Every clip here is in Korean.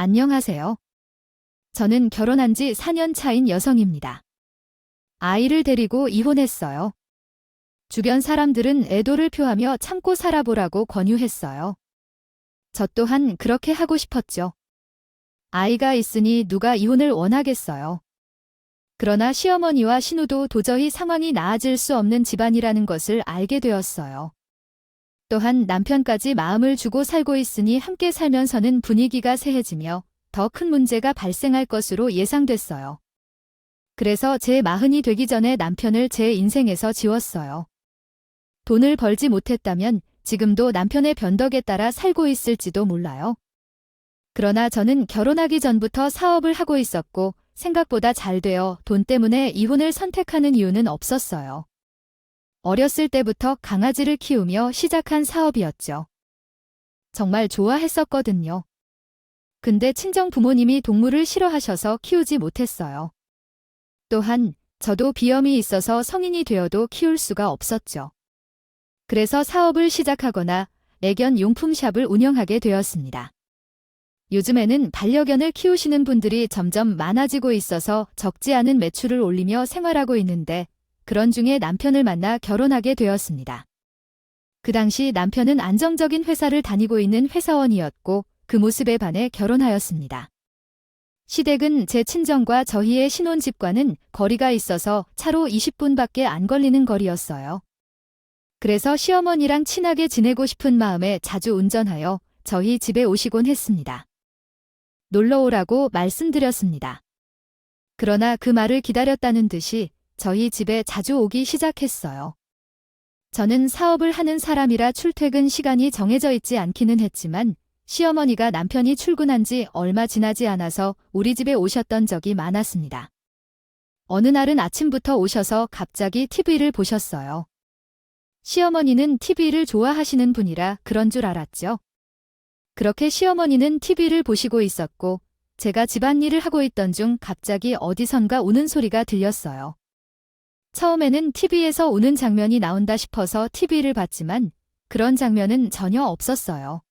안녕하세요. 저는 결혼한 지 4년 차인 여성입니다. 아이를 데리고 이혼했어요. 주변 사람들은 애도를 표하며 참고 살아보라고 권유했어요. 저 또한 그렇게 하고 싶었죠. 아이가 있으니 누가 이혼을 원하겠어요. 그러나 시어머니와 신우도 도저히 상황이 나아질 수 없는 집안이라는 것을 알게 되었어요. 또한 남편까지 마음을 주고 살고 있으니 함께 살면서는 분위기가 쇠해지며 더 큰 문제가 발생할 것으로 예상됐어요. 그래서 제 마흔이 되기 전에 남편을 제 인생에서 지웠어요. 돈을 벌지 못했다면 지금도 남편의 변덕에 따라 살고 있을지도 몰라요. 그러나 저는 결혼하기 전부터 사업을 하고 있었고 생각보다 잘 되어 돈 때문에 이혼을 선택하는 이유는 없었어요. 어렸을 때부터 강아지를 키우며 시작한 사업이었죠. 정말 좋아했었거든요. 근데 친정 부모님이 동물을 싫어하셔서 키우지 못했어요. 또한 저도 비염이 있어서 성인이 되어도 키울 수가 없었죠. 그래서 사업을 시작하거나 애견 용품샵을 운영하게 되었습니다. 요즘에는 반려견을 키우시는 분들이 점점 많아지고 있어서 적지 않은 매출을 올리며 생활하고 있는데 그런 중에 남편을 만나 결혼하게 되었습니다. 그 당시 남편은 안정적인 회사를 다니고 있는 회사원이었고 그 모습에 반해 결혼하였습니다. 시댁은 제 친정과 저희의 신혼집과는 거리가 있어서 차로 20분밖에 안 걸리는 거리였어요. 그래서 시어머니랑 친하게 지내고 싶은 마음에 자주 운전하여 저희 집에 오시곤 했습니다. 놀러 오라고 말씀드렸습니다. 그러나 그 말을 기다렸다는 듯이 저희 집에 자주 오기 시작했어요. 저는 사업을 하는 사람이라 출퇴근 시간이 정해져 있지 않기는 했지만 시어머니가 남편이 출근한 지 얼마 지나지 않아서 우리 집에 오셨던 적이 많았습니다. 어느 날은 아침부터 오셔서 갑자기 TV를 보셨어요. 시어머니는 TV를 좋아하시는 분이라 그런 줄 알았죠. 그렇게 시어머니는 TV를 보시고 있었고 제가 집안일을 하고 있던 중 갑자기 어디선가 우는 소리가 들렸어요. 처음에는 TV에서 우는 장면이 나온다 싶어서 TV를 봤지만 그런 장면은 전혀 없었어요.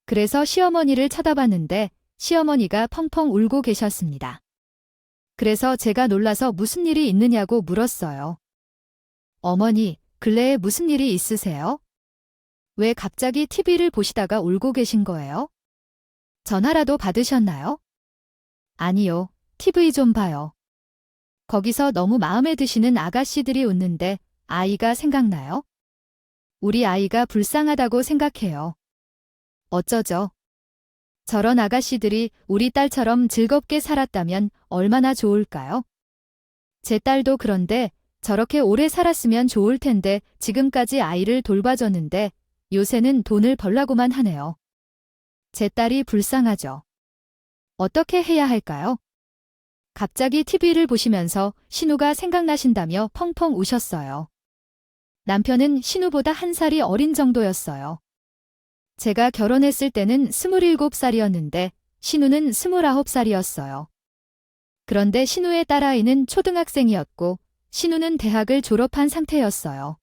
그래서 시어머니를 쳐다봤는데 시어머니가 펑펑 울고 계셨습니다. 그래서 제가 놀라서 무슨 일이 있느냐고 물었어요. 어머니, 근래에 무슨 일이 있으세요? 왜 갑자기 TV를 보시다가 울고 계신 거예요? 전화라도 받으셨나요? 아니요, TV 좀 봐요. 거기서 너무 마음에 드시는 아가씨들이 웃는데 아이가 생각나요? 우리 아이가 불쌍하다고 생각해요. 어쩌죠? 저런 아가씨들이 우리 딸처럼 즐겁게 살았다면 얼마나 좋을까요? 제 딸도 그런데 저렇게 오래 살았으면 좋을 텐데 지금까지 아이를 돌봐줬는데 요새는 돈을 벌라고만 하네요. 제 딸이 불쌍하죠. 어떻게 해야 할까요? 갑자기 TV를 보시면서 신우가 생각나신다며 펑펑 우셨어요. 남편은 신우보다 1살이 어린 정도였어요. 제가 결혼했을 때는 27살이었는데 신우는 29살이었어요. 그런데 신우의 딸아이는 초등학생이었고 신우는 대학을 졸업한 상태였어요.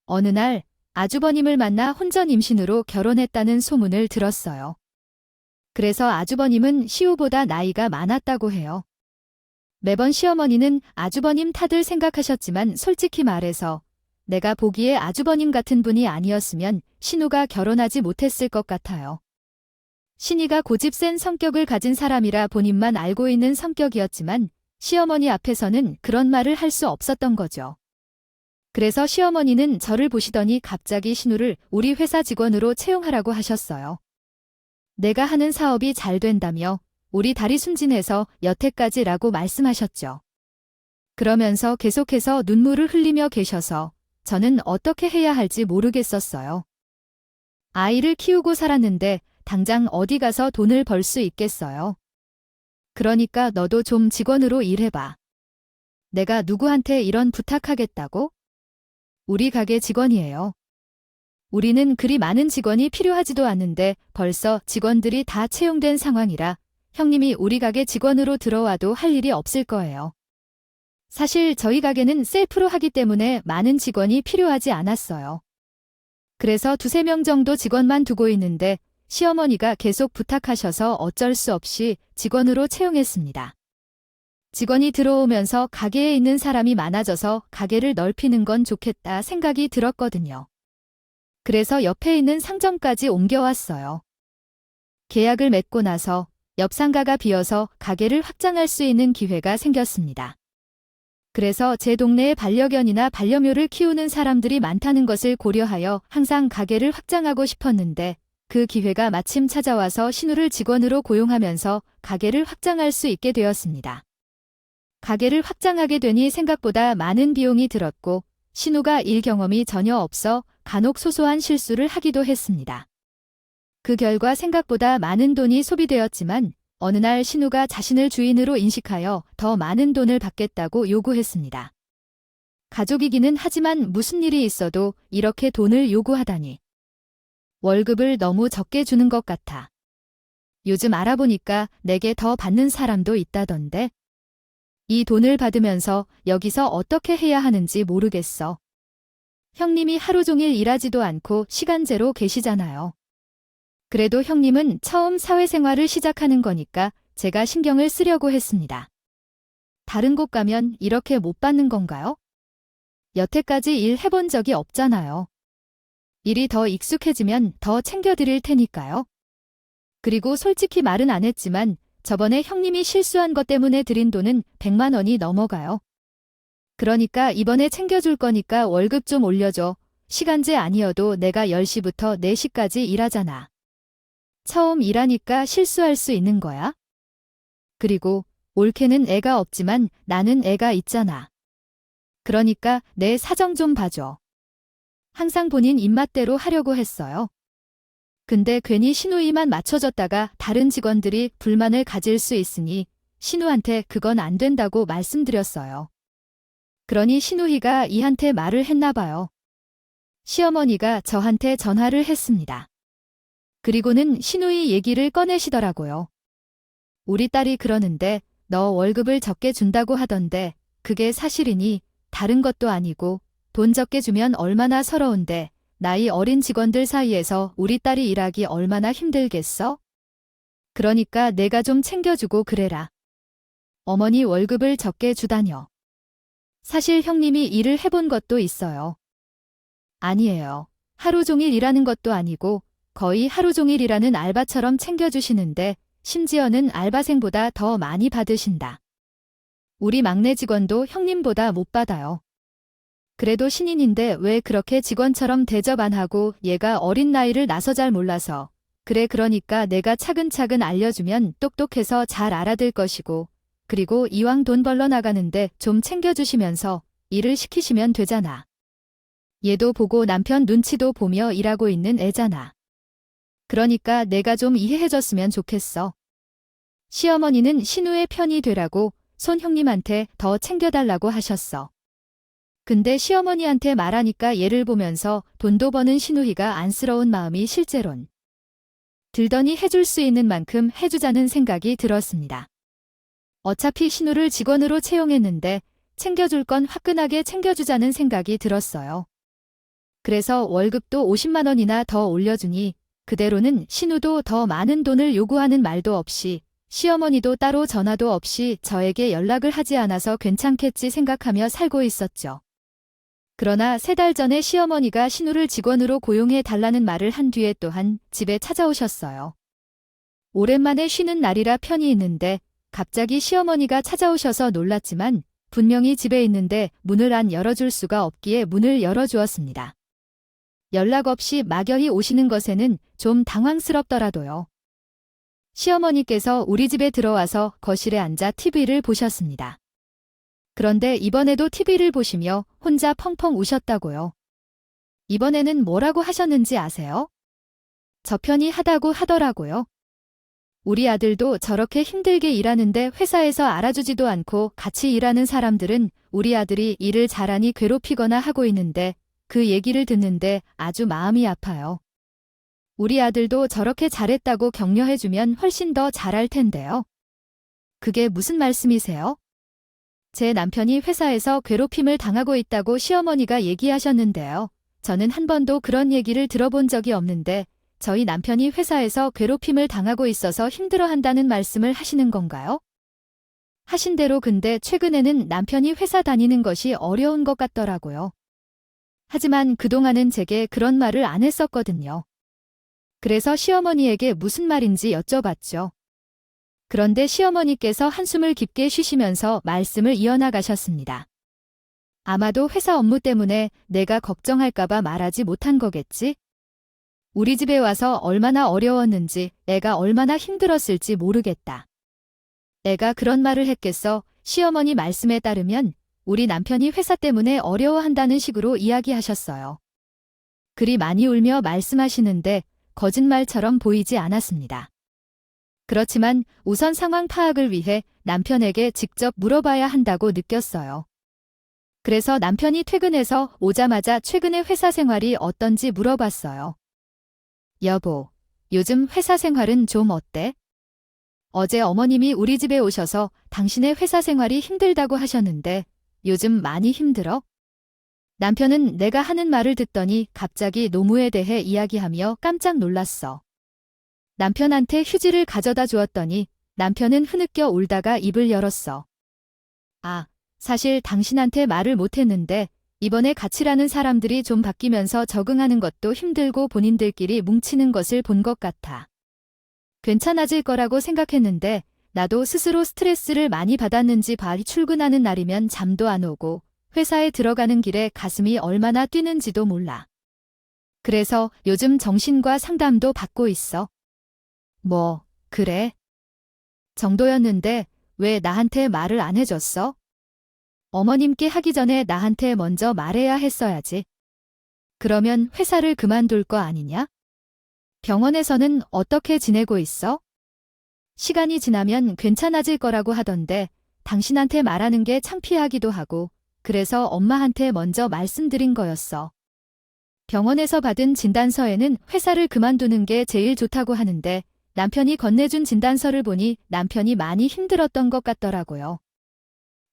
어느 날 아주버님을 만나 혼전 임신으로 결혼했다는 소문을 들었어요. 그래서 아주버님은 시우보다 나이가 많았다고 해요. 매번 시어머니는 아주버님 탓을 생각하셨지만 솔직히 말해서 내가 보기에 아주버님 같은 분이 아니었으면 신우가 결혼하지 못했을 것 같아요. 신이가 고집센 성격을 가진 사람이라 본인만 알고 있는 성격이었지만 시어머니 앞에서는 그런 말을 할 수 없었던 거죠. 그래서 시어머니는 저를 보시더니 갑자기 신우를 우리 회사 직원으로 채용하라고 하셨어요. 내가 하는 사업이 잘 된다며 우리 딸이 순진해서 여태까지라고 말씀하셨죠. 그러면서 계속해서 눈물을 흘리며 계셔서 저는 어떻게 해야 할지 모르겠었어요. 아이를 키우고 살았는데 당장 어디 가서 돈을 벌 수 있겠어요. 그러니까 너도 좀 직원으로 일해봐. 내가 누구한테 이런 부탁하겠다고? 우리 가게 직원이에요. 우리는 그리 많은 직원이 필요하지도 않은데 벌써 직원들이 다 채용된 상황이라 형님이 우리 가게 직원으로 들어와도 할 일이 없을 거예요. 사실 저희 가게는 셀프로 하기 때문에 많은 직원이 필요하지 않았어요. 그래서 2~3명 정도 직원만 두고 있는데 시어머니가 계속 부탁하셔서 어쩔 수 없이 직원으로 채용했습니다. 직원이 들어오면서 가게에 있는 사람이 많아져서 가게를 넓히는 건 좋겠다 생각이 들었거든요. 그래서 옆에 있는 상점까지 옮겨왔어요. 계약을 맺고 나서 옆 상가가 비어서 가게를 확장할 수 있는 기회가 생겼습니다. 그래서 제 동네에 반려견이나 반려묘를 키우는 사람들이 많다는 것을 고려하여 항상 가게를 확장하고 싶었는데 그 기회가 마침 찾아와서 신우를 직원으로 고용하면서 가게를 확장할 수 있게 되었습니다. 가게를 확장하게 되니 생각보다 많은 비용이 들었고 신우가 일 경험이 전혀 없어 간혹 소소한 실수를 하기도 했습니다. 그 결과 생각보다 많은 돈이 소비되었지만 어느 날 신우가 자신을 주인으로 인식하여 더 많은 돈을 받겠다고 요구했습니다. 가족이기는 하지만 무슨 일이 있어도 이렇게 돈을 요구하다니. 월급을 너무 적게 주는 것 같아. 요즘 알아보니까 내게 더 받는 사람도 있다던데. 이 돈을 받으면서 여기서 어떻게 해야 하는지 모르겠어. 형님이 하루 종일 일하지도 않고 시간제로 계시잖아요. 그래도 형님은 처음 사회생활을 시작하는 거니까 제가 신경을 쓰려고 했습니다. 다른 곳 가면 이렇게 못 받는 건가요? 여태까지 일 해본 적이 없잖아요. 일이 더 익숙해지면 더 챙겨드릴 테니까요. 그리고 솔직히 말은 안 했지만 저번에 형님이 실수한 것 때문에 드린 돈은 100만 원이 넘어가요. 그러니까 이번에 챙겨줄 거니까 월급 좀 올려줘. 시간제 아니어도 내가 10시부터 4시까지 일하잖아. 처음 일하니까 실수할 수 있는 거야? 그리고 올케는 애가 없지만 나는 애가 있잖아. 그러니까 내 사정 좀 봐줘. 항상 본인 입맛대로 하려고 했어요. 근데 괜히 신우이만 맞춰줬다가 다른 직원들이 불만을 가질 수 있으니 신우한테 그건 안 된다고 말씀드렸어요. 그러니 신우이가 이한테 말을 했나 봐요. 시어머니가 저한테 전화를 했습니다. 그리고는 신우이 얘기를 꺼내시더라고요. 우리 딸이 그러는데 너 월급을 적게 준다고 하던데 그게 사실이니? 다른 것도 아니고 돈 적게 주면 얼마나 서러운데 나이 어린 직원들 사이에서 우리 딸이 일하기 얼마나 힘들겠어? 그러니까 내가 좀 챙겨주고 그래라. 어머니 월급을 적게 주다뇨. 사실 형님이 일을 해본 것도 있어요. 아니에요. 하루 종일 일하는 것도 아니고 거의 하루 종일 일하는 알바처럼 챙겨주시는데 심지어는 알바생보다 더 많이 받으신다. 우리 막내 직원도 형님보다 못 받아요. 그래도 신인인데 왜 그렇게 직원처럼 대접 안 하고 얘가 어린 나이를 나서 잘 몰라서 그래 그러니까 내가 차근차근 알려주면 똑똑해서 잘 알아들 것이고 그리고 이왕 돈 벌러 나가는데 좀 챙겨주시면서 일을 시키시면 되잖아. 얘도 보고 남편 눈치도 보며 일하고 있는 애잖아. 그러니까 내가 좀 이해해줬으면 좋겠어. 시어머니는 신우의 편이 되라고 손 형님한테 더 챙겨달라고 하셨어. 근데 시어머니한테 말하니까 얘를 보면서 돈도 버는 신우이가 안쓰러운 마음이 실제론 들더니 해줄 수 있는 만큼 해주자는 생각이 들었습니다. 어차피 신우를 직원으로 채용했는데 챙겨줄 건 화끈하게 챙겨주자는 생각이 들었어요. 그래서 월급도 50만 원이나 더 올려주니 그대로는 신우도 더 많은 돈을 요구하는 말도 없이 시어머니도 따로 전화도 없이 저에게 연락을 하지 않아서 괜찮겠지 생각하며 살고 있었죠. 그러나 3달 전에 시어머니가 신우를 직원으로 고용해 달라는 말을 한 뒤에 또한 집에 찾아오셨어요. 오랜만에 쉬는 날이라 편히 있는데 갑자기 시어머니가 찾아오셔서 놀랐지만 분명히 집에 있는데 문을 안 열어줄 수가 없기에 문을 열어주었습니다. 연락 없이 막연히 오시는 것에는 좀 당황스럽더라도요. 시어머니께서 우리 집에 들어와서 거실에 앉아 TV를 보셨습니다. 그런데 이번에도 TV를 보시며 혼자 펑펑 우셨다고요. 이번에는 뭐라고 하셨는지 아세요? 저 편이 하다고 하더라고요. 우리 아들도 저렇게 힘들게 일하는데 회사에서 알아주지도 않고 같이 일하는 사람들은 우리 아들이 일을 잘하니 괴롭히거나 하고 있는데 그 얘기를 듣는데 아주 마음이 아파요. 우리 아들도 저렇게 잘했다고 격려해주면 훨씬 더 잘할 텐데요. 그게 무슨 말씀이세요? 제 남편이 회사에서 괴롭힘을 당하고 있다고 시어머니가 얘기하셨는데요. 저는 한 번도 그런 얘기를 들어본 적이 없는데 저희 남편이 회사에서 괴롭힘을 당하고 있어서 힘들어한다는 말씀을 하시는 건가요? 하신 대로 근데 최근에는 남편이 회사 다니는 것이 어려운 것 같더라고요. 하지만 그동안은 제게 그런 말을 안 했었거든요. 그래서 시어머니에게 무슨 말인지 여쭤봤죠. 그런데 시어머니께서 한숨을 깊게 쉬시면서 말씀을 이어나가셨습니다. 아마도 회사 업무 때문에 내가 걱정할까봐 말하지 못한 거겠지? 우리 집에 와서 얼마나 어려웠는지, 애가 얼마나 힘들었을지 모르겠다. 애가 그런 말을 했겠어. 시어머니 말씀에 따르면 우리 남편이 회사 때문에 어려워한다는 식으로 이야기하셨어요. 그리 많이 울며 말씀하시는데 거짓말처럼 보이지 않았습니다. 그렇지만 우선 상황 파악을 위해 남편에게 직접 물어봐야 한다고 느꼈어요. 그래서 남편이 퇴근해서 오자마자 최근에 회사 생활이 어떤지 물어봤어요. 여보, 요즘 회사 생활은 좀 어때? 어제 어머님이 우리 집에 오셔서 당신의 회사 생활이 힘들다고 하셨는데 요즘 많이 힘들어? 남편은 내가 하는 말을 듣더니 갑자기 노무에 대해 이야기하며 깜짝 놀랐어. 남편한테 휴지를 가져다 주었더니 남편은 흐느껴 울다가 입을 열었어. 아, 사실 당신한테 말을 못했는데 이번에 같이 일하는 사람들이 좀 바뀌면서 적응하는 것도 힘들고 본인들끼리 뭉치는 것을 본 것 같아. 괜찮아질 거라고 생각했는데 나도 스스로 스트레스를 많이 받았는지 봐. 출근하는 날이면 잠도 안 오고 회사에 들어가는 길에 가슴이 얼마나 뛰는지도 몰라. 그래서 요즘 정신과 상담도 받고 있어. 뭐, 그래? 정도였는데 왜 나한테 말을 안 해줬어? 어머님께 하기 전에 나한테 먼저 말해야 했어야지. 그러면 회사를 그만둘 거 아니냐? 병원에서는 어떻게 지내고 있어? 시간이 지나면 괜찮아질 거라고 하던데 당신한테 말하는 게 창피하기도 하고 그래서 엄마한테 먼저 말씀드린 거였어. 병원에서 받은 진단서에는 회사를 그만두는 게 제일 좋다고 하는데 남편이 건네준 진단서를 보니 남편이 많이 힘들었던 것 같더라고요.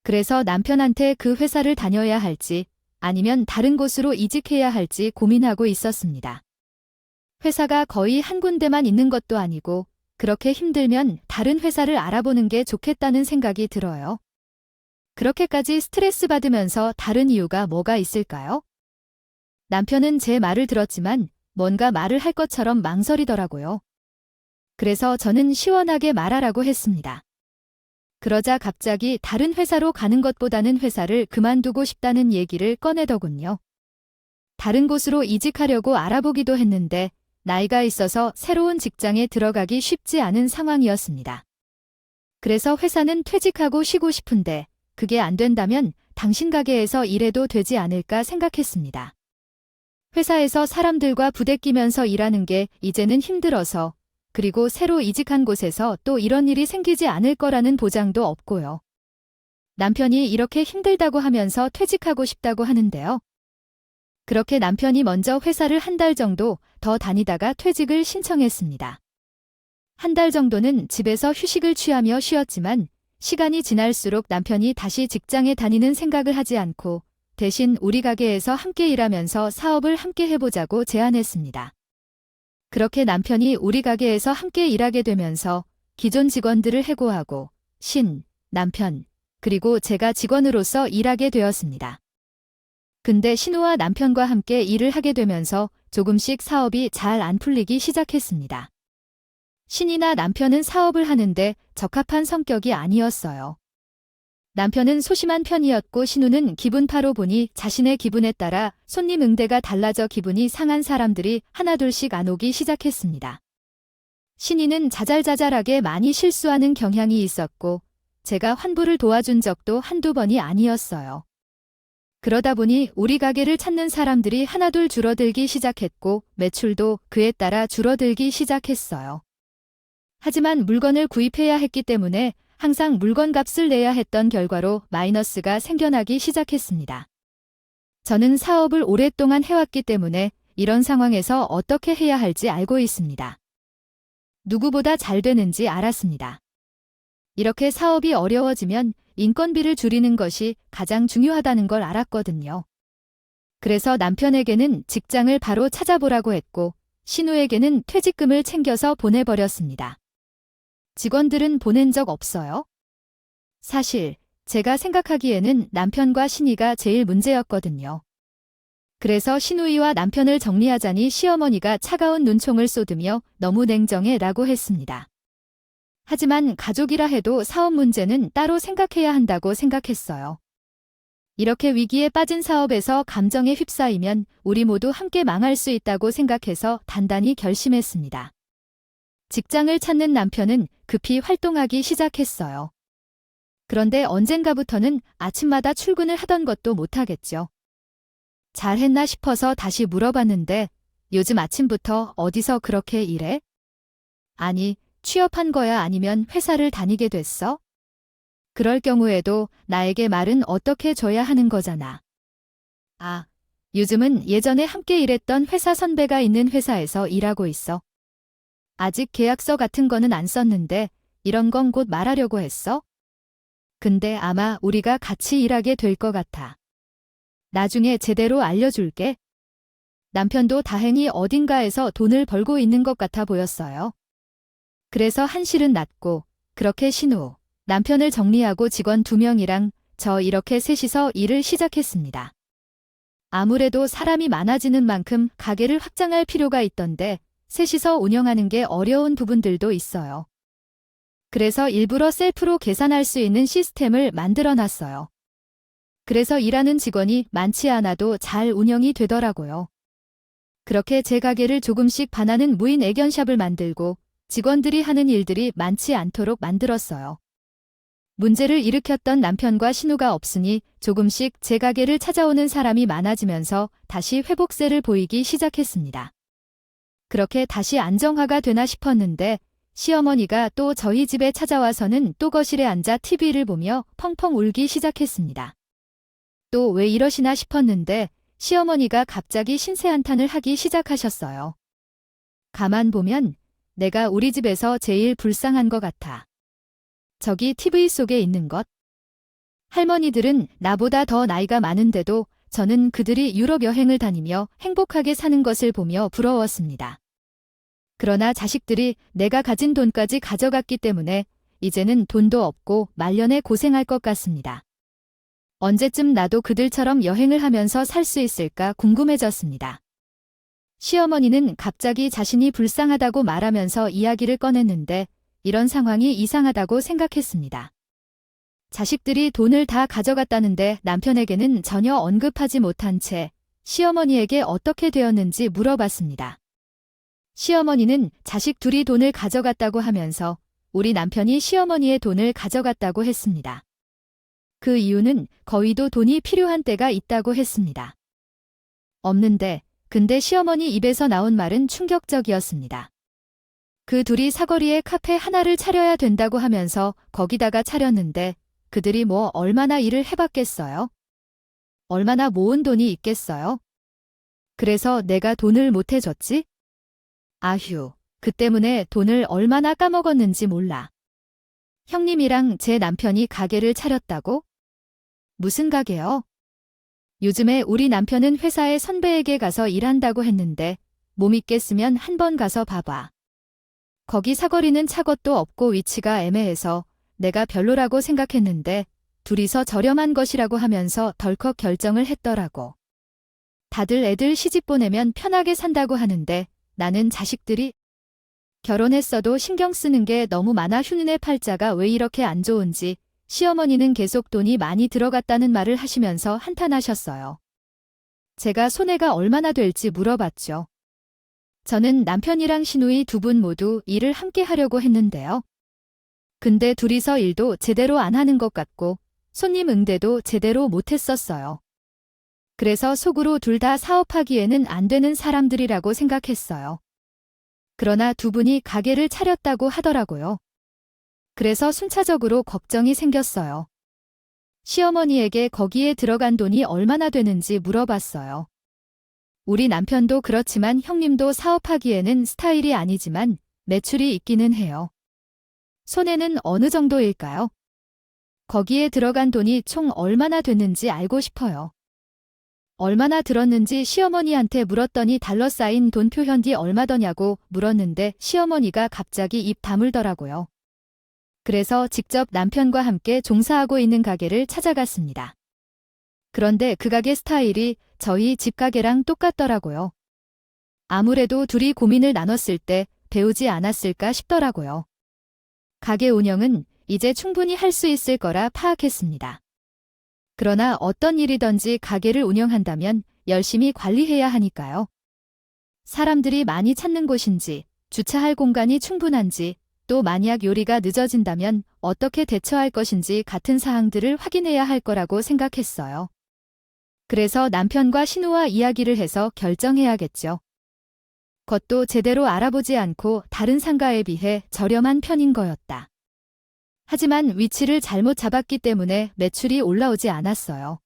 그래서 남편한테 그 회사를 다녀야 할지 아니면 다른 곳으로 이직해야 할지 고민하고 있었습니다. 회사가 거의 한 군데만 있는 것도 아니고 그렇게 힘들면 다른 회사를 알아보는 게 좋겠다는 생각이 들어요. 그렇게까지 스트레스 받으면서 다른 이유가 뭐가 있을까요? 남편은 제 말을 들었지만 뭔가 말을 할 것처럼 망설이더라고요. 그래서 저는 시원하게 말하라고 했습니다. 그러자 갑자기 다른 회사로 가는 것보다는 회사를 그만두고 싶다는 얘기를 꺼내더군요. 다른 곳으로 이직하려고 알아보기도 했는데 나이가 있어서 새로운 직장에 들어가기 쉽지 않은 상황이었습니다. 그래서 회사는 퇴직하고 쉬고 싶은데 그게 안 된다면 당신 가게에서 일해도 되지 않을까 생각했습니다. 회사에서 사람들과 부대끼면서 일하는 게 이제는 힘들어서 그리고 새로 이직한 곳에서 또 이런 일이 생기지 않을 거라는 보장도 없고요. 남편이 이렇게 힘들다고 하면서 퇴직하고 싶다고 하는데요. 그렇게 남편이 먼저 회사를 한 달 정도 더 다니다가 퇴직을 신청했습니다. 한 달 정도는 집에서 휴식을 취하며 쉬었지만 시간이 지날수록 남편이 다시 직장에 다니는 생각을 하지 않고 대신 우리 가게에서 함께 일하면서 사업을 함께 해보자고 제안했습니다. 그렇게 남편이 우리 가게에서 함께 일하게 되면서 기존 직원들을 해고하고 남편, 그리고 제가 직원으로서 일하게 되었습니다. 근데 신우와 남편과 함께 일을 하게 되면서 조금씩 사업이 잘 안 풀리기 시작했습니다. 신이나 남편은 사업을 하는데 적합한 성격이 아니었어요. 남편은 소심한 편이었고 신우는 기분파로 보니 자신의 기분에 따라 손님 응대가 달라져 기분이 상한 사람들이 하나둘씩 안 오기 시작했습니다. 신이는 자잘자잘하게 많이 실수하는 경향이 있었고 제가 환불을 도와준 적도 한두 번이 아니었어요. 그러다 보니 우리 가게를 찾는 사람들이 하나둘 줄어들기 시작했고 매출도 그에 따라 줄어들기 시작했어요. 하지만 물건을 구입해야 했기 때문에 항상 물건 값을 내야 했던 결과로 마이너스가 생겨나기 시작했습니다. 저는 사업을 오랫동안 해왔기 때문에 이런 상황에서 어떻게 해야 할지 알고 있습니다. 누구보다 잘 되는지 알았습니다. 이렇게 사업이 어려워지면 인건비를 줄이는 것이 가장 중요하다는 걸 알았거든요. 그래서 남편에게는 직장을 바로 찾아보라고 했고 신우에게는 퇴직금을 챙겨서 보내버렸습니다. 직원들은 보낸 적 없어요? 사실 제가 생각하기에는 남편과 신우가 제일 문제였거든요. 그래서 신우이와 남편을 정리하자니 시어머니가 차가운 눈총을 쏟으며 너무 냉정해 라고 했습니다. 하지만 가족이라 해도 사업 문제는 따로 생각해야 한다고 생각했어요. 이렇게 위기에 빠진 사업에서 감정에 휩싸이면 우리 모두 함께 망할 수 있다고 생각해서 단단히 결심했습니다. 직장을 찾는 남편은 급히 활동하기 시작했어요. 그런데 언젠가부터는 아침마다 출근을 하던 것도 못하겠죠. 잘했나 싶어서 다시 물어봤는데 요즘 아침부터 어디서 그렇게 일해? 아니, 취업한 거야 아니면 회사를 다니게 됐어? 그럴 경우에도 나에게 말은 어떻게 줘야 하는 거잖아. 아, 요즘은 예전에 함께 일했던 회사 선배가 있는 회사에서 일하고 있어. 아직 계약서 같은 거는 안 썼는데 이런 건 곧 말하려고 했어? 근데 아마 우리가 같이 일하게 될 것 같아. 나중에 제대로 알려줄게. 남편도 다행히 어딘가에서 돈을 벌고 있는 것 같아 보였어요. 그래서 한실은 났고 그렇게 신우, 남편을 정리하고 직원 2명이랑 저 이렇게 셋이서 일을 시작했습니다. 아무래도 사람이 많아지는 만큼 가게를 확장할 필요가 있던데 셋이서 운영하는 게 어려운 부분들도 있어요. 그래서 일부러 셀프로 계산할 수 있는 시스템을 만들어 놨어요. 그래서 일하는 직원이 많지 않아도 잘 운영이 되더라고요. 그렇게 제 가게를 조금씩 반하는 무인 애견샵을 만들고 직원들이 하는 일들이 많지 않도록 만들었어요. 문제를 일으켰던 남편과 신우가 없으니 조금씩 제 가게를 찾아오는 사람이 많아지면서 다시 회복세를 보이기 시작했습니다. 그렇게 다시 안정화가 되나 싶었는데 시어머니가 또 저희 집에 찾아와서는 또 거실에 앉아 TV를 보며 펑펑 울기 시작했습니다. 또 왜 이러시나 싶었는데 시어머니가 갑자기 신세한탄을 하기 시작하셨어요. 가만 보면 내가 우리 집에서 제일 불쌍한 것 같아. 저기 TV 속에 있는 것. 할머니들은 나보다 더 나이가 많은데도 저는 그들이 유럽 여행을 다니며 행복하게 사는 것을 보며 부러웠습니다. 그러나 자식들이 내가 가진 돈까지 가져갔기 때문에 이제는 돈도 없고 말년에 고생할 것 같습니다. 언제쯤 나도 그들처럼 여행을 하면서 살 수 있을까 궁금해졌습니다. 시어머니는 갑자기 자신이 불쌍하다고 말하면서 이야기를 꺼냈는데 이런 상황이 이상하다고 생각했습니다. 자식들이 돈을 다 가져갔다는데 남편에게는 전혀 언급하지 못한 채 시어머니에게 어떻게 되었는지 물어봤습니다. 시어머니는 자식 둘이 돈을 가져갔다고 하면서 우리 남편이 시어머니의 돈을 가져갔다고 했습니다. 그 이유는 거의도 돈이 필요한 때가 있다고 했습니다. 없는데, 근데 시어머니 입에서 나온 말은 충격적이었습니다. 그 둘이 사거리에 카페 하나를 차려야 된다고 하면서 거기다가 차렸는데 그들이 뭐 얼마나 일을 해봤겠어요? 얼마나 모은 돈이 있겠어요? 그래서 내가 돈을 못 해줬지? 아휴, 그 때문에 돈을 얼마나 까먹었는지 몰라. 형님이랑 제 남편이 가게를 차렸다고? 무슨 가게요? 요즘에 우리 남편은 회사에 선배에게 가서 일한다고 했는데 못 믿겠으면 한번 가서 봐봐. 거기 사거리는 차 것도 없고 위치가 애매해서 내가 별로라고 생각했는데 둘이서 저렴한 것이라고 하면서 덜컥 결정을 했더라고. 다들 애들 시집 보내면 편하게 산다고 하는데 나는 자식들이 결혼했어도 신경 쓰는 게 너무 많아 휴는의 팔자가 왜 이렇게 안 좋은지 시어머니는 계속 돈이 많이 들어갔다는 말을 하시면서 한탄하셨어요. 제가 손해가 얼마나 될지 물어봤죠. 저는 남편이랑 시누이 두 분 모두 일을 함께 하려고 했는데요. 근데 둘이서 일도 제대로 안 하는 것 같고 손님 응대도 제대로 못했었어요. 그래서 속으로 둘 다 사업하기에는 안 되는 사람들이라고 생각했어요. 그러나 두 분이 가게를 차렸다고 하더라고요. 그래서 순차적으로 걱정이 생겼어요. 시어머니에게 거기에 들어간 돈이 얼마나 되는지 물어봤어요. 우리 남편도 그렇지만 형님도 사업하기에는 스타일이 아니지만 매출이 있기는 해요. 손해는 어느 정도일까요? 거기에 들어간 돈이 총 얼마나 됐는지 알고 싶어요. 얼마나 들었는지 시어머니한테 물었더니 달러 쌓인 돈 표현이 얼마더냐고 물었는데 시어머니가 갑자기 입 다물더라고요. 그래서 직접 남편과 함께 종사하고 있는 가게를 찾아갔습니다. 그런데 그 가게 스타일이 저희 집 가게랑 똑같더라고요. 아무래도 둘이 고민을 나눴을 때 배우지 않았을까 싶더라고요. 가게 운영은 이제 충분히 할 수 있을 거라 파악했습니다. 그러나 어떤 일이든지 가게를 운영한다면 열심히 관리해야 하니까요. 사람들이 많이 찾는 곳인지, 주차할 공간이 충분한지, 또 만약 요리가 늦어진다면 어떻게 대처할 것인지 같은 사항들을 확인해야 할 거라고 생각했어요. 그래서 남편과 신우와 이야기를 해서 결정해야겠죠. 그것도 제대로 알아보지 않고 다른 상가에 비해 저렴한 편인 거였다. 하지만 위치를 잘못 잡았기 때문에 매출이 올라오지 않았어요.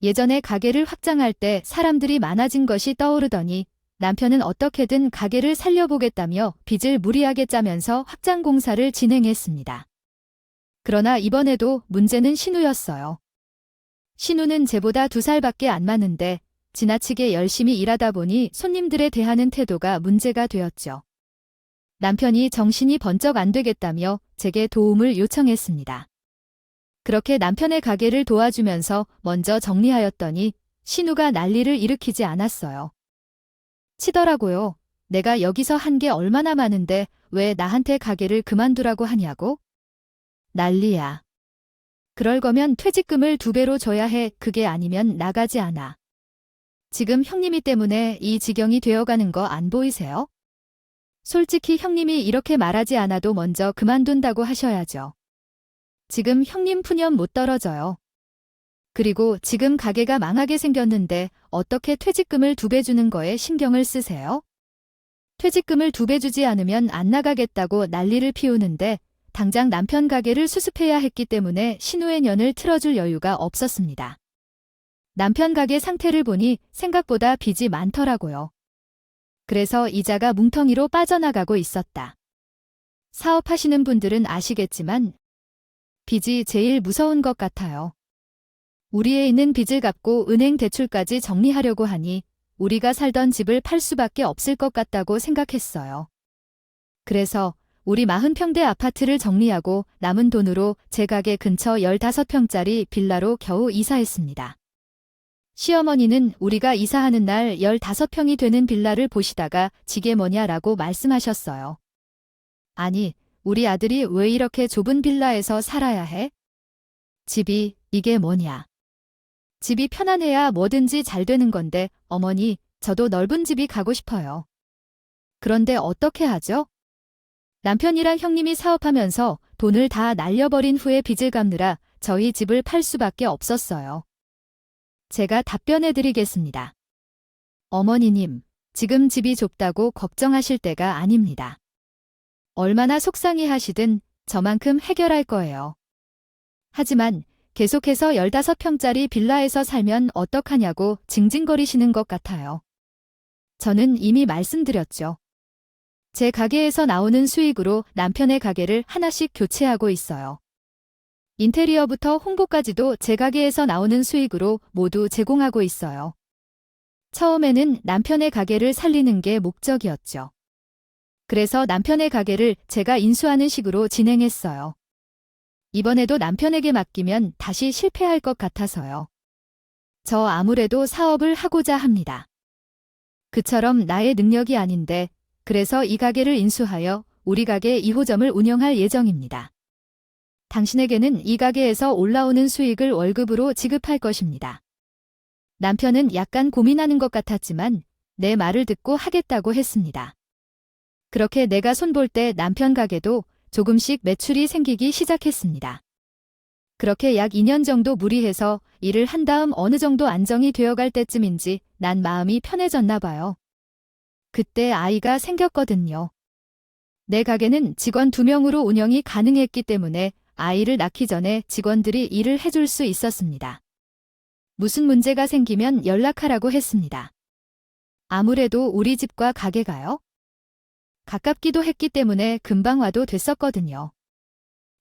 예전에 가게를 확장할 때 사람들이 많아진 것이 떠오르더니 남편은 어떻게든 가게를 살려보겠다며 빚을 무리하게 짜면서 확장 공사를 진행했습니다. 그러나 이번에도 문제는 신우였어요. 신우는 제보다 2살밖에 안 많은데 지나치게 열심히 일하다 보니 손님들에 대하는 태도가 문제가 되었죠. 남편이 정신이 번쩍 안 되겠다며 제게 도움을 요청했습니다. 그렇게 남편의 가게를 도와주면서 먼저 정리하였더니 신우가 난리를 일으키지 않았어요. 치더라고요. 내가 여기서 한 게 얼마나 많은데 왜 나한테 가게를 그만두라고 하냐고? 난리야. 그럴 거면 퇴직금을 2배로 줘야 해. 그게 아니면 나가지 않아. 지금 형님이 때문에 이 지경이 되어가는 거 안 보이세요? 솔직히 형님이 이렇게 말하지 않아도 먼저 그만둔다고 하셔야죠. 지금 형님 푸념 못 떨어져요. 그리고 지금 가게가 망하게 생겼는데 어떻게 퇴직금을 2배 주는 거에 신경을 쓰세요? 퇴직금을 2배 주지 않으면 안 나가겠다고 난리를 피우는데 당장 남편 가게를 수습해야 했기 때문에 신우의 년을 틀어줄 여유가 없었습니다. 남편 가게 상태를 보니 생각보다 빚이 많더라고요. 그래서 이자가 뭉텅이로 빠져나가고 있었다. 사업하시는 분들은 아시겠지만 빚이 제일 무서운 것 같아요. 우리에 있는 빚을 갚고 은행 대출까지 정리하려고 하니 우리가 살던 집을 팔 수밖에 없을 것 같다고 생각했어요. 그래서 우리 40평대 아파트를 정리하고 남은 돈으로 제 가게 근처 15평짜리 빌라로 겨우 이사했습니다. 시어머니는 우리가 이사하는 날 15평이 되는 빌라를 보시다가 지게 뭐냐라고 말씀하셨어요. 아니, 우리 아들이 왜 이렇게 좁은 빌라에서 살아야 해? 집이 이게 뭐냐? 집이 편안해야 뭐든지 잘 되는 건데 어머니, 저도 넓은 집이 가고 싶어요. 그런데 어떻게 하죠? 남편이랑 형님이 사업하면서 돈을 다 날려버린 후에 빚을 갚느라 저희 집을 팔 수밖에 없었어요. 제가 답변해드리겠습니다. 어머니님, 지금 집이 좁다고 걱정하실 때가 아닙니다. 얼마나 속상해 하시든 저만큼 해결할 거예요. 하지만 계속해서 15평짜리 빌라에서 살면 어떡하냐고 징징거리시는 것 같아요. 저는 이미 말씀드렸죠. 제 가게에서 나오는 수익으로 남편의 가게를 하나씩 교체하고 있어요. 인테리어부터 홍보까지도 제 가게에서 나오는 수익으로 모두 제공하고 있어요. 처음에는 남편의 가게를 살리는 게 목적이었죠. 그래서 남편의 가게를 제가 인수하는 식으로 진행했어요. 이번에도 남편에게 맡기면 다시 실패할 것 같아서요. 저 아무래도 사업을 하고자 합니다. 그처럼 나의 능력이 아닌데 그래서 이 가게를 인수하여 우리 가게 2호점을 운영할 예정입니다. 당신에게는 이 가게에서 올라오는 수익을 월급으로 지급할 것입니다. 남편은 약간 고민하는 것 같았지만 내 말을 듣고 하겠다고 했습니다. 그렇게 내가 손볼 때 남편 가게도 조금씩 매출이 생기기 시작했습니다. 그렇게 약 2년 정도 무리해서 일을 한 다음 어느 정도 안정이 되어갈 때쯤인지 난 마음이 편해졌나 봐요. 그때 아이가 생겼거든요. 내 가게는 직원 2명으로 운영이 가능했기 때문에 아이를 낳기 전에 직원들이 일을 해줄 수 있었습니다. 무슨 문제가 생기면 연락하라고 했습니다. 아무래도 우리 집과 가게가요? 가깝기도 했기 때문에 금방 와도 됐었거든요.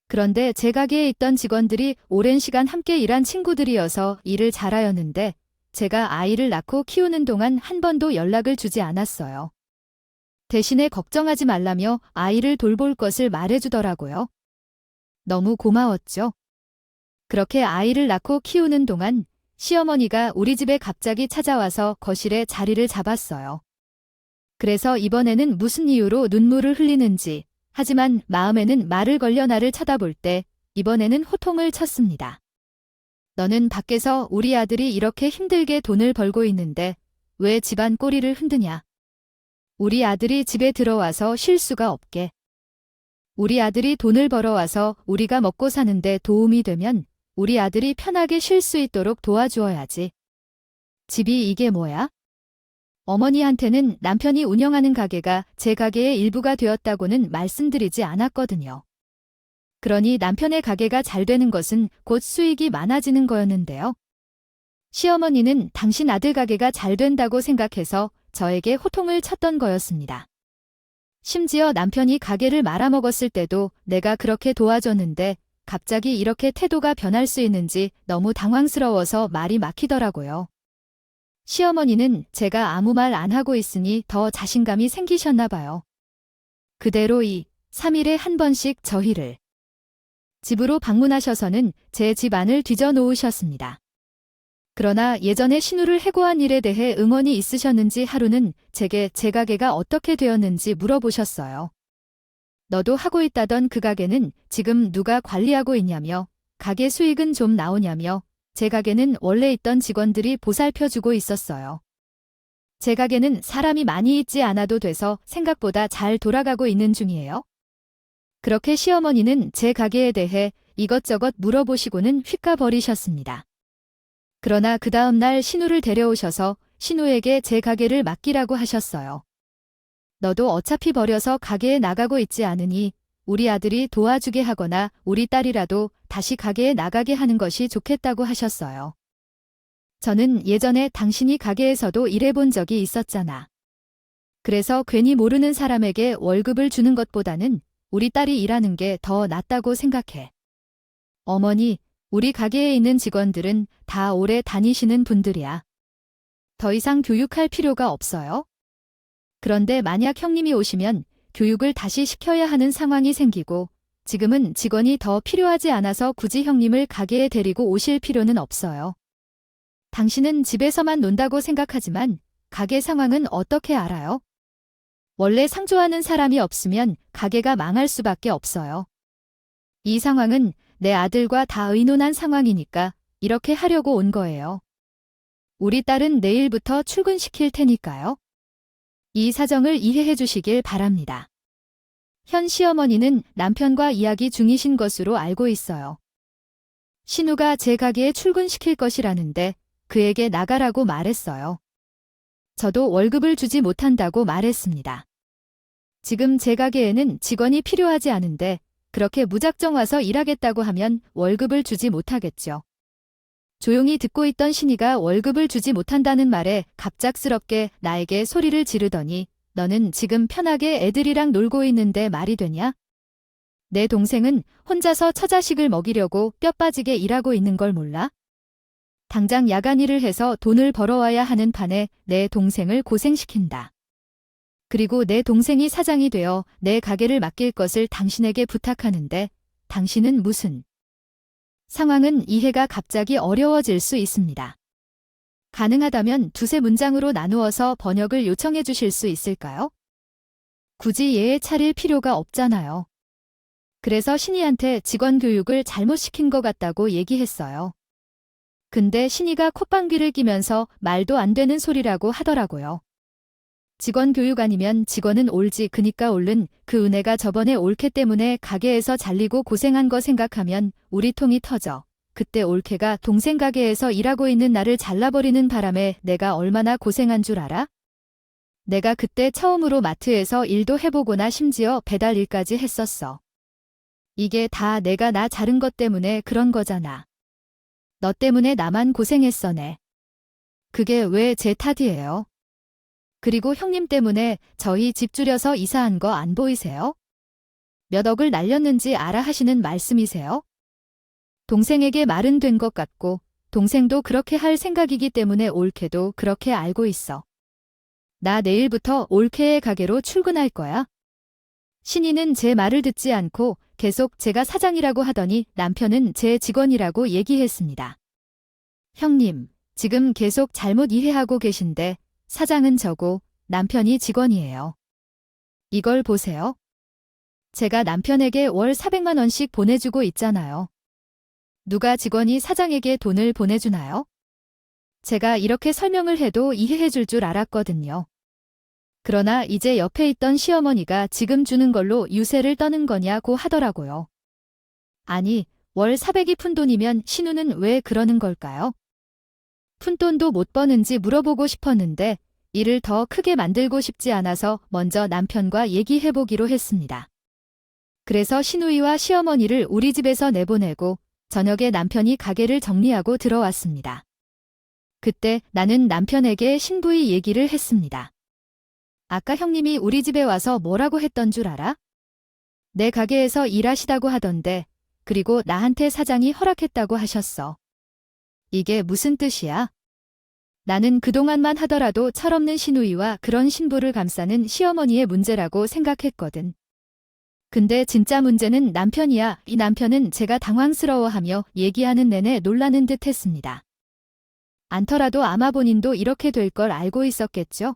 그런데 제 가게에 있던 직원들이 오랜 시간 함께 일한 친구들이어서 일을 잘하였는데 제가 아이를 낳고 키우는 동안 한 번도 연락을 주지 않았어요. 대신에 걱정하지 말라며 아이를 돌볼 것을 말해주더라고요. 너무 고마웠죠. 그렇게 아이를 낳고 키우는 동안 시어머니가 우리 집에 갑자기 찾아와서 거실에 자리를 잡았어요. 그래서 이번에는 무슨 이유로 눈물을 흘리는지, 하지만 마음에는 말을 걸려 나를 쳐다볼 때 이번에는 호통을 쳤습니다. 너는 밖에서 우리 아들이 이렇게 힘들게 돈을 벌고 있는데 왜 집안 꼬리를 흔드냐? 우리 아들이 집에 들어와서 쉴 수가 없게. 우리 아들이 돈을 벌어와서 우리가 먹고 사는데 도움이 되면 우리 아들이 편하게 쉴 수 있도록 도와주어야지. 집이 이게 뭐야? 어머니한테는 남편이 운영하는 가게가 제 가게의 일부가 되었다고는 말씀드리지 않았거든요. 그러니 남편의 가게가 잘 되는 것은 곧 수익이 많아지는 거였는데요. 시어머니는 당신 아들 가게가 잘 된다고 생각해서 저에게 호통을 쳤던 거였습니다. 심지어 남편이 가게를 말아먹었을 때도 내가 그렇게 도와줬는데 갑자기 이렇게 태도가 변할 수 있는지 너무 당황스러워서 말이 막히더라고요. 시어머니는 제가 아무 말 안 하고 있으니 더 자신감이 생기셨나 봐요. 그대로 2, 3일에 한 번씩 저희를 집으로 방문하셔서는 제 집안을 뒤져놓으셨습니다. 그러나 예전에 신우를 해고한 일에 대해 응언이 있으셨는지 하루는 제게 제 가게가 어떻게 되었는지 물어보셨어요. 너도 하고 있다던 그 가게는 지금 누가 관리하고 있냐며, 가게 수익은 좀 나오냐며, 제 가게는 원래 있던 직원들이 보살펴주고 있었어요. 제 가게는 사람이 많이 있지 않아도 돼서 생각보다 잘 돌아가고 있는 중이에요. 그렇게 시어머니는 제 가게에 대해 이것저것 물어보시고는 휙가버리셨습니다. 그러나 그 다음 날 신우를 데려오셔서 신우에게 제 가게를 맡기라고 하셨어요. 너도 어차피 버려서 가게에 나가고 있지 않으니 우리 아들이 도와주게 하거나 우리 딸이라도 다시 가게에 나가게 하는 것이 좋겠다고 하셨어요. 저는 예전에 당신이 가게에서도 일해본 적이 있었잖아. 그래서 괜히 모르는 사람에게 월급을 주는 것보다는 우리 딸이 일하는 게 더 낫다고 생각해. 어머니, 우리 가게에 있는 직원들은 다 오래 다니시는 분들이야. 더 이상 교육할 필요가 없어요. 그런데 만약 형님이 오시면 교육을 다시 시켜야 하는 상황이 생기고 지금은 직원이 더 필요하지 않아서 굳이 형님을 가게에 데리고 오실 필요는 없어요. 당신은 집에서만 논다고 생각하지만 가게 상황은 어떻게 알아요? 원래 상조하는 사람이 없으면 가게가 망할 수밖에 없어요. 이 상황은 내 아들과 다 의논한 상황이니까 이렇게 하려고 온 거예요. 우리 딸은 내일부터 출근시킬 테니까요. 이 사정을 이해해 주시길 바랍니다. 현 시어머니는 남편과 이야기 중이신 것으로 알고 있어요. 신우가 제 가게에 출근시킬 것이라는데 그에게 나가라고 말했어요. 저도 월급을 주지 못한다고 말했습니다. 지금 제 가게에는 직원이 필요하지 않은데 그렇게 무작정 와서 일하겠다고 하면 월급을 주지 못하겠죠. 조용히 듣고 있던 신이가 월급을 주지 못한다는 말에 갑작스럽게 나에게 소리를 지르더니 너는 지금 편하게 애들이랑 놀고 있는데 말이 되냐? 내 동생은 혼자서 처자식을 먹이려고 뼈 빠지게 일하고 있는 걸 몰라? 당장 야간 일을 해서 돈을 벌어와야 하는 판에 내 동생을 고생시킨다. 그리고 내 동생이 사장이 되어 내 가게를 맡길 것을 당신에게 부탁하는데 당신은 무슨... 상황은 이해가 갑자기 어려워질 수 있습니다. 가능하다면 두세 문장으로 나누어서 번역을 요청해 주실 수 있을까요? 굳이 예에 차릴 필요가 없잖아요. 그래서 신이한테 직원 교육을 잘못 시킨 것 같다고 얘기했어요. 근데 신이가 콧방귀를 뀌면서 말도 안 되는 소리라고 하더라고요. 직원 교육 아니면 직원은 옳지 그니까 얼른 그 은혜가 저번에 올케 때문에 가게에서 잘리고 고생한 거 생각하면 우리 통이 터져. 그때 올케가 동생 가게에서 일하고 있는 나를 잘라버리는 바람에 내가 얼마나 고생한 줄 알아? 내가 그때 처음으로 마트에서 일도 해보거나 심지어 배달 일까지 했었어. 이게 다 내가 나 자른 것 때문에 그런 거잖아. 너 때문에 나만 고생했어 네. 그게 왜 제 탓이에요? 그리고 형님 때문에 저희 집 줄여서 이사한 거 안 보이세요? 몇 억을 날렸는지 알아 하시는 말씀이세요? 동생에게 말은 된 것 같고 동생도 그렇게 할 생각이기 때문에 올케도 그렇게 알고 있어. 나 내일부터 올케의 가게로 출근할 거야. 신이는 제 말을 듣지 않고 계속 제가 사장이라고 하더니 남편은 제 직원이라고 얘기했습니다. 형님, 지금 계속 잘못 이해하고 계신데 사장은 저고 남편이 직원이에요. 이걸 보세요. 제가 남편에게 월 400만 원씩 보내주고 있잖아요. 누가 직원이 사장에게 돈을 보내주나요? 제가 이렇게 설명을 해도 이해해 줄 줄 알았거든요. 그러나 이제 옆에 있던 시어머니가 지금 주는 걸로 유세를 떠는 거냐고 하더라고요. 아니, 월 400이 푼돈이면 신우는 왜 그러는 걸까요? 푼돈도 못 버는지 물어보고 싶었는데 일을 더 크게 만들고 싶지 않아서 먼저 남편과 얘기해보기로 했습니다. 그래서 신우이와 시어머니를 우리 집에서 내보내고 저녁에 남편이 가게를 정리하고 들어왔습니다. 그때 나는 남편에게 신부의 얘기를 했습니다. 아까 형님이 우리 집에 와서 뭐라고 했던 줄 알아? 내 가게에서 일하시다고 하던데, 그리고 나한테 사장이 허락했다고 하셨어. 이게 무슨 뜻이야? 나는 그동안만 하더라도 철없는 시누이와 그런 신부를 감싸는 시어머니의 문제라고 생각했거든. 근데 진짜 문제는 남편이야. 이 남편은 제가 당황스러워하며 얘기하는 내내 놀라는 듯 했습니다. 않더라도 아마 본인도 이렇게 될 걸 알고 있었겠죠?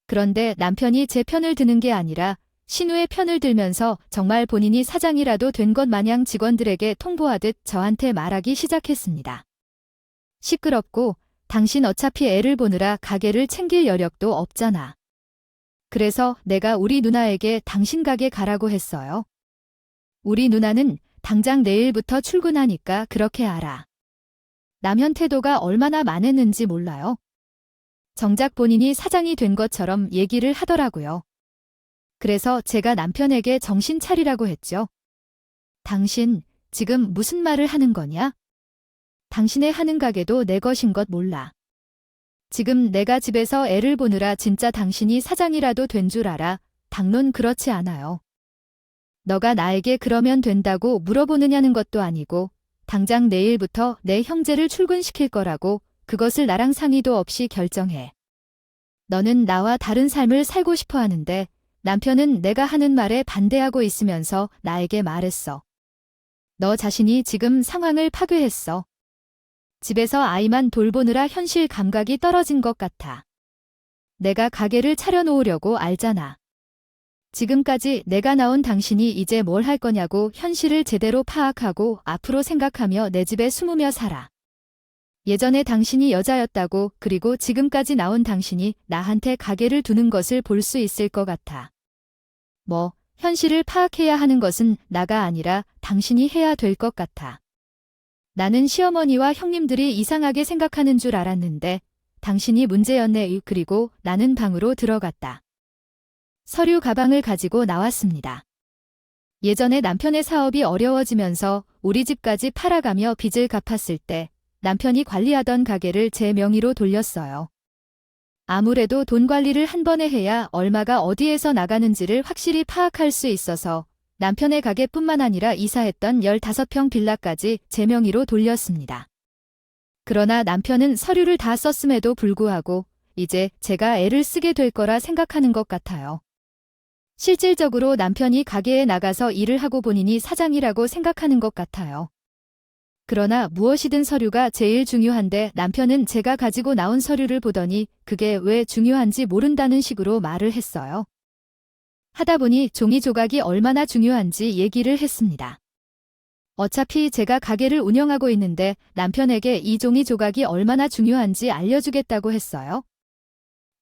그런데 남편이 제 편을 드는 게 아니라 신우의 편을 들면서 정말 본인이 사장이라도 된 것 마냥 직원들에게 통보하듯 저한테 말하기 시작했습니다. 시끄럽고 당신 어차피 애를 보느라 가게를 챙길 여력도 없잖아. 그래서 내가 우리 누나에게 당신 가게 가라고 했어요. 우리 누나는 당장 내일부터 출근하니까 그렇게 알아. 남편 태도가 얼마나 만했는지 몰라요. 정작 본인이 사장이 된 것처럼 얘기를 하더라고요. 그래서 제가 남편에게 정신 차리라고 했죠. 당신 지금 무슨 말을 하는 거냐? 당신의 하는 가게도 내 것인 것 몰라. 지금 내가 집에서 애를 보느라 진짜 당신이 사장이라도 된 줄 알아. 당론 그렇지 않아요. 너가 나에게 그러면 된다고 물어보느냐는 것도 아니고 당장 내일부터 내 형제를 출근시킬 거라고 그것을 나랑 상의도 없이 결정해. 너는 나와 다른 삶을 살고 싶어 하는데 남편은 내가 하는 말에 반대하고 있으면서 나에게 말했어. 너 자신이 지금 상황을 파괴했어. 집에서 아이만 돌보느라 현실 감각이 떨어진 것 같아. 내가 가게를 차려놓으려고 알잖아. 지금까지 내가 낳은 당신이 이제 뭘 할 거냐고 현실을 제대로 파악하고 앞으로 생각하며 내 집에 숨으며 살아. 예전에 당신이 여자였다고 그리고 지금까지 낳은 당신이 나한테 가게를 두는 것을 볼 수 있을 것 같아. 뭐, 현실을 파악해야 하는 것은 나가 아니라 당신이 해야 될 것 같아. 나는 시어머니와 형님들이 이상하게 생각하는 줄 알았는데 당신이 문제였네. 그리고 나는 방으로 들어갔다. 서류 가방을 가지고 나왔습니다. 예전에 남편의 사업이 어려워지면서 우리 집까지 팔아가며 빚을 갚았을 때 남편이 관리하던 가게를 제 명의로 돌렸어요. 아무래도 돈 관리를 한 번에 해야 얼마가 어디에서 나가는지를 확실히 파악할 수 있어서 남편의 가게뿐만 아니라 이사했던 15평 빌라까지 제 명의로 돌렸습니다. 그러나 남편은 서류를 다 썼음에도 불구하고 이제 제가 애를 쓰게 될 거라 생각하는 것 같아요. 실질적으로 남편이 가게에 나가서 일을 하고 본인이 사장이라고 생각하는 것 같아요. 그러나 무엇이든 서류가 제일 중요한데 남편은 제가 가지고 나온 서류를 보더니 그게 왜 중요한지 모른다는 식으로 말을 했어요. 하다 보니 종이 조각이 얼마나 중요한지 얘기를 했습니다. 어차피 제가 가게를 운영하고 있는데 남편에게 이 종이 조각이 얼마나 중요한지 알려주겠다고 했어요.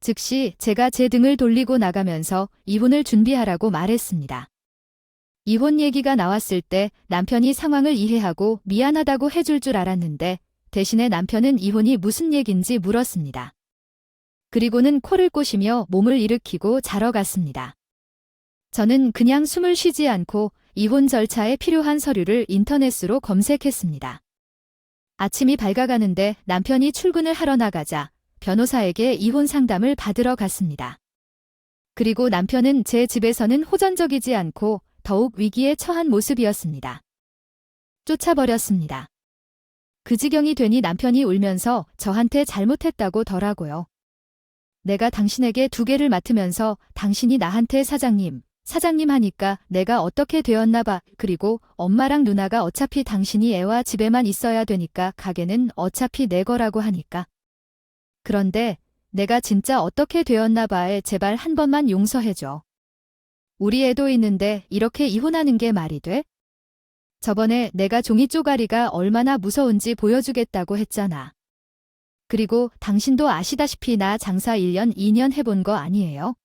즉시 제가 제 등을 돌리고 나가면서 이혼을 준비하라고 말했습니다. 이혼 얘기가 나왔을 때 남편이 상황을 이해하고 미안하다고 해줄 줄 알았는데 대신에 남편은 이혼이 무슨 얘긴지 물었습니다. 그리고는 코를 꼬시며 몸을 일으키고 자러 갔습니다. 저는 그냥 숨을 쉬지 않고 이혼 절차에 필요한 서류를 인터넷으로 검색했습니다. 아침이 밝아가는데 남편이 출근을 하러 나가자 변호사에게 이혼 상담을 받으러 갔습니다. 그리고 남편은 제 집에서는 호전적이지 않고 더욱 위기에 처한 모습이었습니다. 쫓아버렸습니다. 그 지경이 되니 남편이 울면서 저한테 잘못했다고 더라고요. 내가 당신에게 두 개를 맡으면서 당신이 나한테 사장님 하니까 내가 어떻게 되었나 봐. 그리고 엄마랑 누나가 어차피 당신이 애와 집에만 있어야 되니까 가게는 어차피 내 거라고 하니까. 그런데 내가 진짜 어떻게 되었나 봐에 제발 한 번만 용서해줘. 우리 애도 있는데 이렇게 이혼하는 게 말이 돼? 저번에 내가 종이 쪼가리가 얼마나 무서운지 보여주겠다고 했잖아. 그리고 당신도 아시다시피 나 장사 1년, 2년 해본 거 아니에요?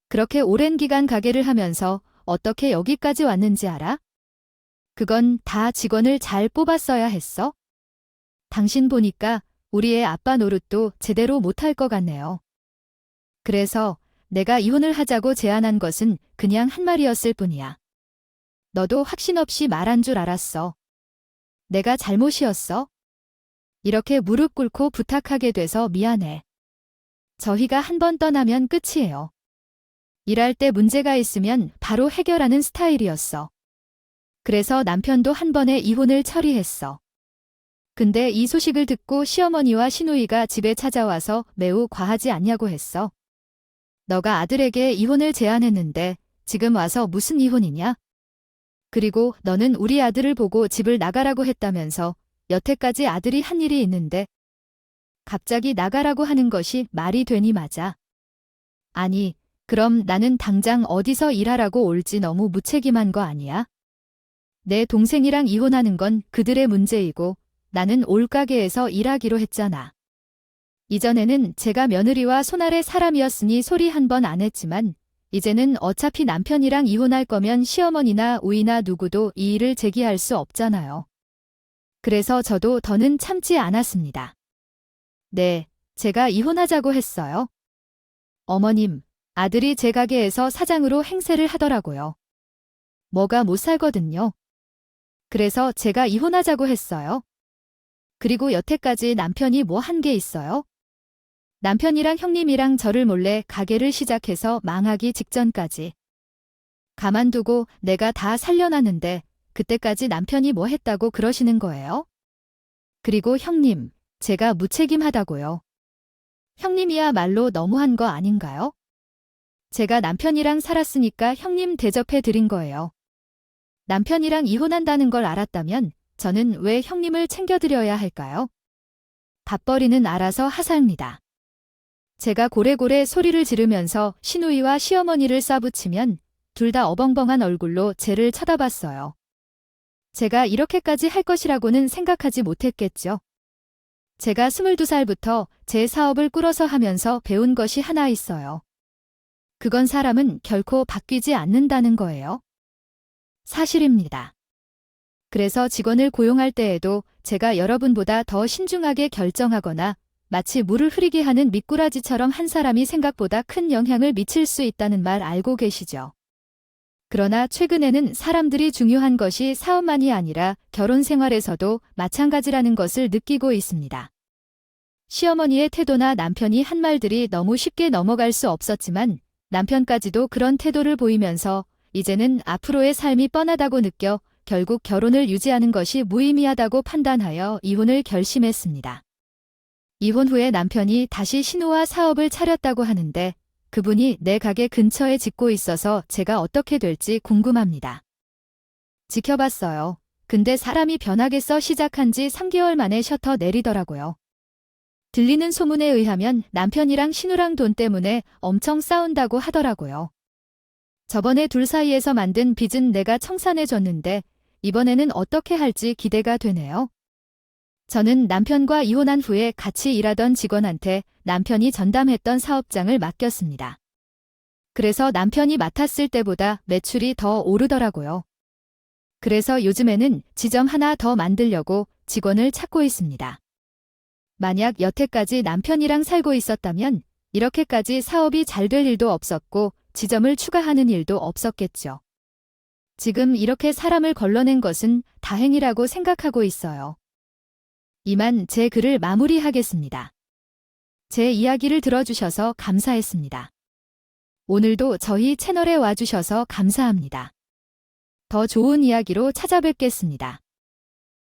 그렇게 오랜 기간 가게를 하면서 어떻게 여기까지 왔는지 알아? 그건 다 직원을 잘 뽑았어야 했어? 당신 보니까 우리 애 아빠 노릇도 제대로 못할 것 같네요. 그래서 내가 이혼을 하자고 제안한 것은 그냥 한 말이었을 뿐이야. 너도 확신 없이 말한 줄 알았어. 내가 잘못이었어? 이렇게 무릎 꿇고 부탁하게 돼서 미안해. 저희가 한 번 떠나면 끝이에요. 일할 때 문제가 있으면 바로 해결하는 스타일이었어. 그래서 남편도 한 번에 이혼을 처리했어. 근데 이 소식을 듣고 시어머니와 시누이가 집에 찾아와서 매우 과하지 않냐고 했어. 너가 아들에게 이혼을 제안했는데 지금 와서 무슨 이혼이냐? 그리고 너는 우리 아들을 보고 집을 나가라고 했다면서 여태까지 아들이 한 일이 있는데 갑자기 나가라고 하는 것이 말이 되니 맞아. 아니, 그럼 나는 당장 어디서 일하라고 올지 너무 무책임한 거 아니야? 내 동생이랑 이혼하는 건 그들의 문제이고 나는 올가게에서 일하기로 했잖아. 이전에는 제가 며느리와 손아래 사람이었으니 소리 한 번 안 했지만 이제는 어차피 남편이랑 이혼할 거면 시어머니나 우이나 누구도 이 일을 제기할 수 없잖아요. 그래서 저도 더는 참지 않았습니다. 네, 제가 이혼하자고 했어요. 어머님, 아들이 제 가게에서 사장으로 행세를 하더라고요. 뭐가 못 살거든요. 그래서 제가 이혼하자고 했어요. 그리고 여태까지 남편이 뭐 한 게 있어요? 남편이랑 형님이랑 저를 몰래 가게를 시작해서 망하기 직전까지. 가만두고 내가 다 살려놨는데 그때까지 남편이 뭐 했다고 그러시는 거예요? 그리고 형님, 제가 무책임하다고요. 형님이야말로 너무한 거 아닌가요? 제가 남편이랑 살았으니까 형님 대접해 드린 거예요. 남편이랑 이혼한다는 걸 알았다면 저는 왜 형님을 챙겨드려야 할까요? 밥벌이는 알아서 하사입니다. 제가 고래고래 소리를 지르면서 시누이와 시어머니를 싸붙이면 둘 다 어벙벙한 얼굴로 쟤를 쳐다봤어요. 제가 이렇게까지 할 것이라고는 생각하지 못했겠죠. 제가 22살부터 제 사업을 꾸려서 하면서 배운 것이 하나 있어요. 그건 사람은 결코 바뀌지 않는다는 거예요. 사실입니다. 그래서 직원을 고용할 때에도 제가 여러분보다 더 신중하게 결정하거나 마치 물을 흐리게 하는 미꾸라지처럼 한 사람이 생각보다 큰 영향을 미칠 수 있다는 말 알고 계시죠? 그러나 최근에는 사람들이 중요한 것이 사업만이 아니라 결혼 생활에서도 마찬가지라는 것을 느끼고 있습니다. 시어머니의 태도나 남편이 한 말들이 너무 쉽게 넘어갈 수 없었지만 남편까지도 그런 태도를 보이면서 이제는 앞으로의 삶이 뻔하다고 느껴 결국 결혼을 유지하는 것이 무의미하다고 판단하여 이혼을 결심했습니다. 이혼 후에 남편이 다시 신우와 사업을 차렸다고 하는데 그분이 내 가게 근처에 짓고 있어서 제가 어떻게 될지 궁금합니다. 지켜봤어요. 근데 사람이 변하겠어 시작한 지 3개월 만에 셔터 내리더라고요. 들리는 소문에 의하면 남편이랑 신우랑 돈 때문에 엄청 싸운다고 하더라고요. 저번에 둘 사이에서 만든 빚은 내가 청산해줬는데 이번에는 어떻게 할지 기대가 되네요. 저는 남편과 이혼한 후에 같이 일하던 직원한테 남편이 전담했던 사업장을 맡겼습니다. 그래서 남편이 맡았을 때보다 매출이 더 오르더라고요. 그래서 요즘에는 지점 하나 더 만들려고 직원을 찾고 있습니다. 만약 여태까지 남편이랑 살고 있었다면 이렇게까지 사업이 잘 될 일도 없었고 지점을 추가하는 일도 없었겠죠. 지금 이렇게 사람을 걸러낸 것은 다행이라고 생각하고 있어요. 이만 제 글을 마무리하겠습니다. 제 이야기를 들어주셔서 감사했습니다. 오늘도 저희 채널에 와주셔서 감사합니다. 더 좋은 이야기로 찾아뵙겠습니다.